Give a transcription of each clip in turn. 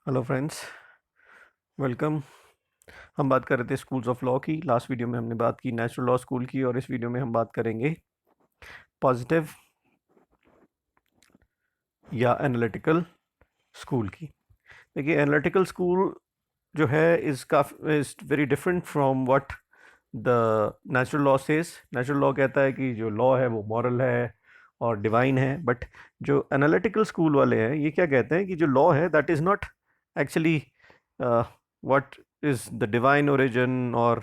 Hello friends, welcome. हम बात कर रहे थे स्कूल्स ऑफ लॉ की। लास्ट वीडियो में हमने बात की नेचुरल लॉ स्कूल की, और इस वीडियो में हम बात करेंगे पॉजिटिव या एनालिटिकल स्कूल की। देखिए, एनालिटिकल स्कूल जो है is very different from what the natural law says. Natural law कहता है कि जो लॉ है वो मॉरल है और डिवाइन है, बट जो एनालिटिकल स्कूल वाले हैं ये क्या कहते हैं कि जो लॉ है that is not actually what is the divine origin और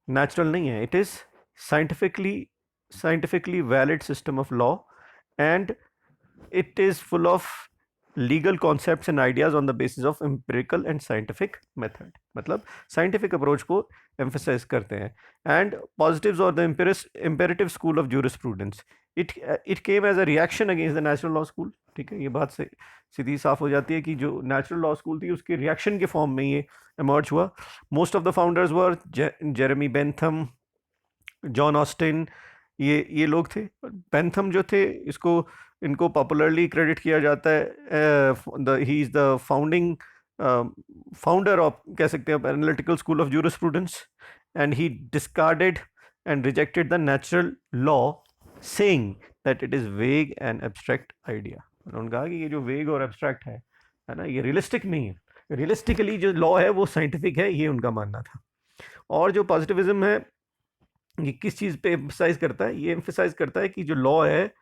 नेचुरल नहीं है। It is scientifically scientifically valid system of law, and it is full of legal concepts and ideas on the basis of empirical and scientific method। मतलब scientific approach को emphasise करते हैं। And positives और the imperative school of jurisprudence, it came as a reaction against the natural law school. ठीक है, ये बात से सीधी साफ हो जाती है कि जो नेचुरल लॉ स्कूल थी उसके रिएक्शन के फॉर्म में ये इमर्ज हुआ। Most of the founders were Jeremy Bentham, John Austin, ये लोग थे। बेंथम जो थे, इनको पॉपुलरली क्रेडिट किया जाता है, he is the founder of, कह सकते हैं, analytical school of jurisprudence. And he discarded and rejected the natural law, saying that it is वेग एंड एब्स्ट्रैक्ट आइडिया। उन्होंने कहा कि ये जो वेग और एब्स्ट्रैक्ट है ना, ये रियलिस्टिक नहीं है। रियलिस्टिकली जो लॉ है वो साइंटिफिक है, ये उनका मानना था। और जो पॉजिटिविज्म है ये किस चीज़ पे एम्फसाइज करता है? ये एम्फसाइज करता है कि जो लॉ है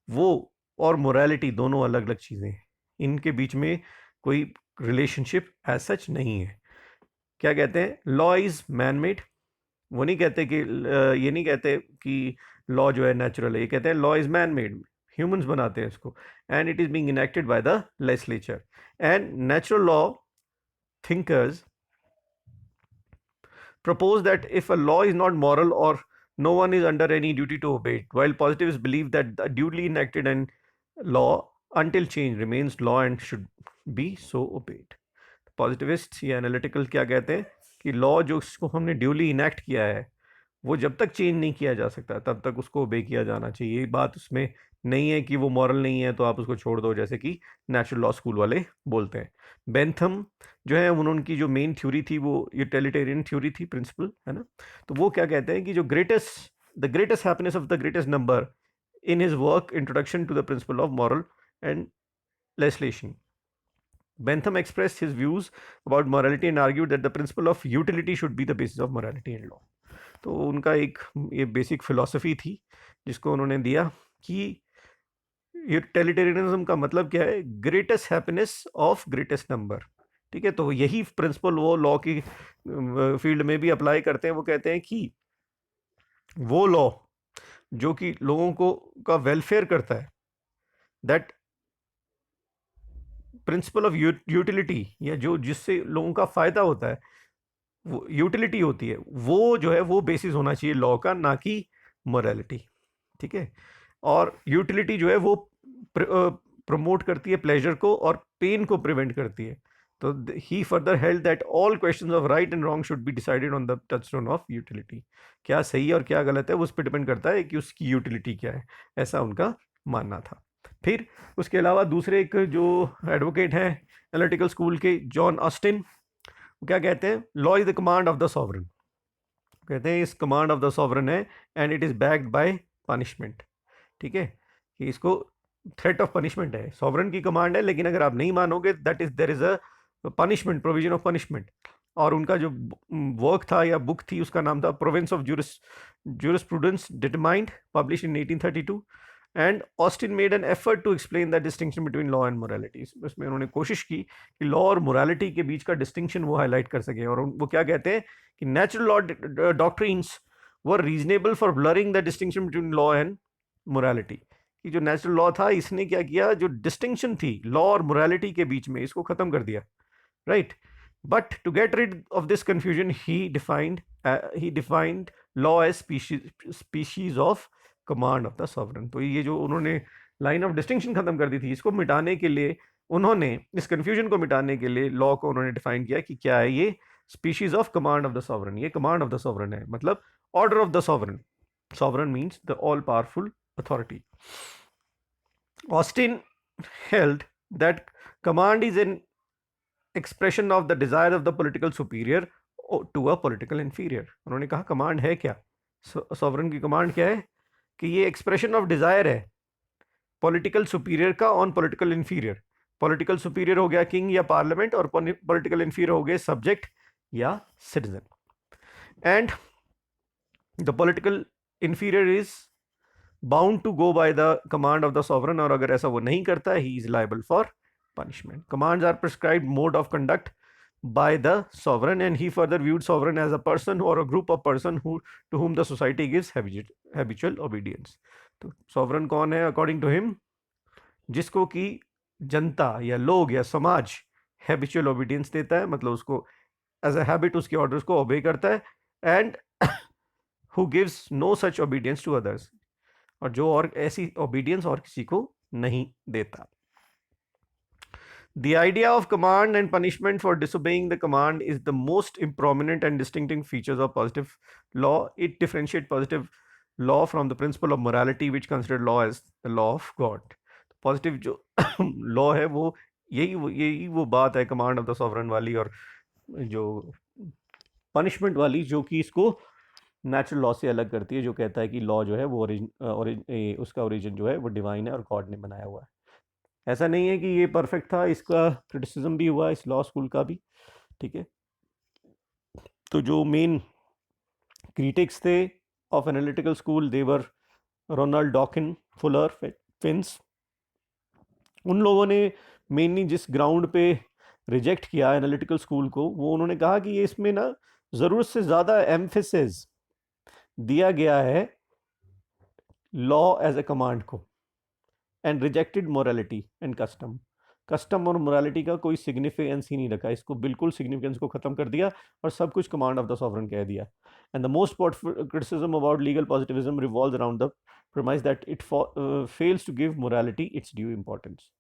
वो और मोरालिटी दोनों अलग अलग चीज़ें हैं, इनके बीच में कोई रिलेशनशिप एज सच नहीं है। क्या कहते हैं? Law is man made. वो नहीं कहते कि ये नहीं कहते कि लॉ जो है नेचुरल है, ये कहते हैं law is man made, humans बनाते हैं इसको। And it is being enacted by the legislature. And natural law thinkers propose that if a law is not moral or no one is under any duty to obey it, while positivists believe that the duly enacted and law until change remains law and should be so obeyed। Positivist या analytical क्या कहते हैं कि law जो उसको हमने duly enact किया है वो जब तक चेंज नहीं किया जा सकता तब तक उसको ओबे किया जाना चाहिए। ये बात उसमें नहीं है कि वो मॉरल नहीं है तो आप उसको छोड़ दो, जैसे कि नेचुरल लॉ स्कूल वाले बोलते हैं। बेंथम जो है उनकी जो मेन थ्योरी थी वो यूटिलिटेरियन थ्योरी थी, प्रिंसिपल है ना। तो वो क्या कहते हैं कि जो greatest happiness of the greatest number in his work introduction to the principle of moral and legislation, Bentham expressed his views about morality and argued that the principle of utility should be the basis of morality and law। तो उनका एक ये basic philosophy थी जिसको उन्होंने दिया कि utilitarianism का मतलब क्या है? Greatest happiness of greatest number. ठीक है, तो यही प्रिंसिपल वो लॉ की फील्ड में भी अप्लाई करते हैं। वो कहते हैं कि वो लॉ जो कि लोगों को का वेलफेयर करता है, दैट प्रिंसिपल ऑफ यूटिलिटी, या जो जिससे लोगों का फायदा होता है, वो यूटिलिटी होती है, वो जो है वो बेसिस होना चाहिए लॉ का, ना कि मोरालिटी। ठीक है, और यूटिलिटी जो है वो प्रमोट करती है प्लेजर को और पेन को प्रिवेंट करती है। तो he further held that all questions of right and wrong should be decided on the touchstone of utility. क्या सही है और क्या गलत है वो उस पर डिपेंड करता है कि उसकी यूटिलिटी क्या है, ऐसा उनका मानना था। फिर उसके अलावा दूसरे एक जो एडवोकेट हैं एनालिटिकल स्कूल के, जॉन ऑस्टिन, वो क्या कहते हैं? Law is the command of the sovereign. कहते हैं इस कमांड ऑफ द सॉवरन है and it is backed by punishment. ठीक है, कि इसको थ्रेट ऑफ पनिशमेंट है, सॉवरन की कमांड है, लेकिन अगर आप नहीं मानोगे that is there is a punishment, provision of punishment. और उनका जो वर्क था या बुक थी उसका नाम था province of jurisprudence determined, published in 1832। And Austin made an effort to explain the distinction between law and morality. इसमें उन्होंने कोशिश की कि लॉ और मोरालिटी के बीच का डिस्टिंक्शन वो हाईलाइट कर सके। और वो क्या कहते हैं कि natural law doctrines were reasonable for blurring the distinction between law and morality. कि जो नेचुरल लॉ था इसने क्या किया, जो डिस्टिंक्शन थी लॉ और मोरालिटी के बीच में, इसको खत्म कर दिया, right. But to get rid of this confusion he defined law as species of command of the sovereign. तो ये जो उन्होंने लाइन ऑफ डिस्टिंक्शन खत्म कर दी थी, इसको मिटाने के लिए उन्होंने, इस कंफ्यूजन को मिटाने के लिए लॉ को उन्होंने डिफाइन किया कि क्या है ये? Species of command of the sovereign. ये कमांड ऑफ द सॉवरन है, मतलब order of the sovereign. Sovereign means the all powerful authority। Austin held that command is an expression of the desire of the political superior to a political inferior. उन्होंने कहा command है क्या, sovereign की command क्या है कि ये expression of desire है पॉलिटिकल सुपीरियर का on political inferior. Political superior हो गया किंग या पार्लियामेंट, और पॉलिटिकल इन्फीरियर हो गए सब्जेक्ट या citizen. And the political inferior is bound to go by the command of the sovereign, और अगर ऐसा वो नहीं करता he is liable for punishment. Commands are prescribed mode of conduct by the sovereign, and he further viewed sovereign as a person or a group of person to whom the society gives habitual obedience. तो sovereign कौन है according to him? जिसको कि जनता या लोग या समाज habitual obedience देता है, मतलब उसको as a habit उसके orders को obey करता है, and who gives no such obedience to others, और जो और ऐसी obedience और किसी को नहीं देता. The idea of command and punishment for disobeying the command is the most prominent and distinctive features of positive law. It differentiates positive law from the principle of morality, which considered law as the law of God. Positive जो law है वो यही वो बात है command of the sovereign वाली, और जो पनिशमेंट वाली जो कि इसको नेचुरल लॉ से अलग करती है, जो कहता है कि लॉ जो है वो उसका ओरिजिन जो है वो डिवाइन है और गॉड ने बनाया हुआ है। ऐसा नहीं है कि ये परफेक्ट था, इसका क्रिटिसिज्म भी हुआ इस लॉ स्कूल का भी, ठीक है। तो जो मेन क्रिटिक्स थे of analytical school they were Ronald Dworkin, Fuller, Finnis. उन लोगों ने मेनली जिस ग्राउंड पे रिजेक्ट किया एनालिटिकल स्कूल को, वो उन्होंने कहा कि ये इसमें ना ज़रूरत से ज़्यादा एम्फेसिस दिया गया है लॉ एज ए कमांड को, and rejected morality and custom. Custom और मोरालिटी का कोई सिग्निफिकेंस ही नहीं रखा, इसको बिल्कुल सिग्निफिकेंस को खत्म कर दिया और सब कुछ कमांड ऑफ द सॉवरन कह दिया। And the most criticism about legal positivism revolves around the premise that it fails to give morality its due importance.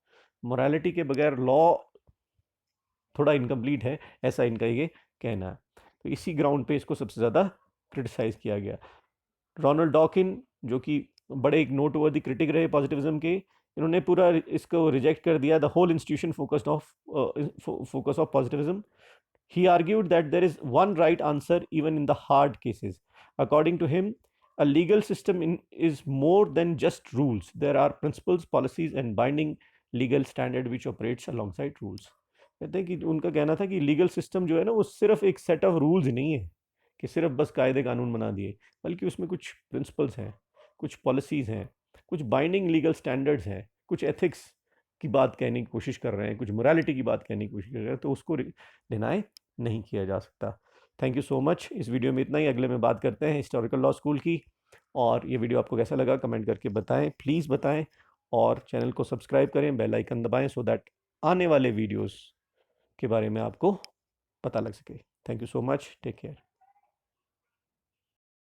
Morality के बगैर लॉ थोड़ा इनकम्प्लीट है, ऐसा इनका ये कहना है। तो इसी ग्राउंड पे इसको सबसे ज़्यादा क्रिटिसाइज किया गया। रोनाल्ड डॉकिन जो कि बड़े एक नोटवर्दी क्रिटिक रहे पॉजिटिविज्म के, इन्होंने पूरा इसको रिजेक्ट कर दिया, the whole institution focus of positivism. He argued that there is one right answer even in the hard cases. According to him, a legal system is more than just rules. There are principles, policies and binding legal standard which operates alongside rules. कहते हैं कि उनका कहना था कि legal system जो है ना वो सिर्फ एक सेट ऑफ रूल्स नहीं है कि सिर्फ बस कायदे कानून बना दिए, बल्कि उसमें कुछ प्रिंसिपल्स हैं, कुछ पॉलिसीज़ हैं, कुछ बाइंडिंग लीगल स्टैंडर्ड्स हैं, कुछ एथिक्स की बात कहने की कोशिश कर रहे हैं, कुछ मोरालिटी की बात कहने की कोशिश कर रहे हैं, तो उसको डिनाई नहीं किया जा सकता। Thank you so much. इस वीडियो में इतना ही, अगले में बात करते हैं हिस्टोरिकल लॉ स्कूल की। और ये वीडियो आपको कैसा लगा कमेंट करके बताएं, प्लीज़ बताएं, और चैनल को सब्सक्राइब करें, बेल आइकन दबाएं, सो दैट आने वाले वीडियोस के बारे में आपको पता लग सके। Thank you so much, take care.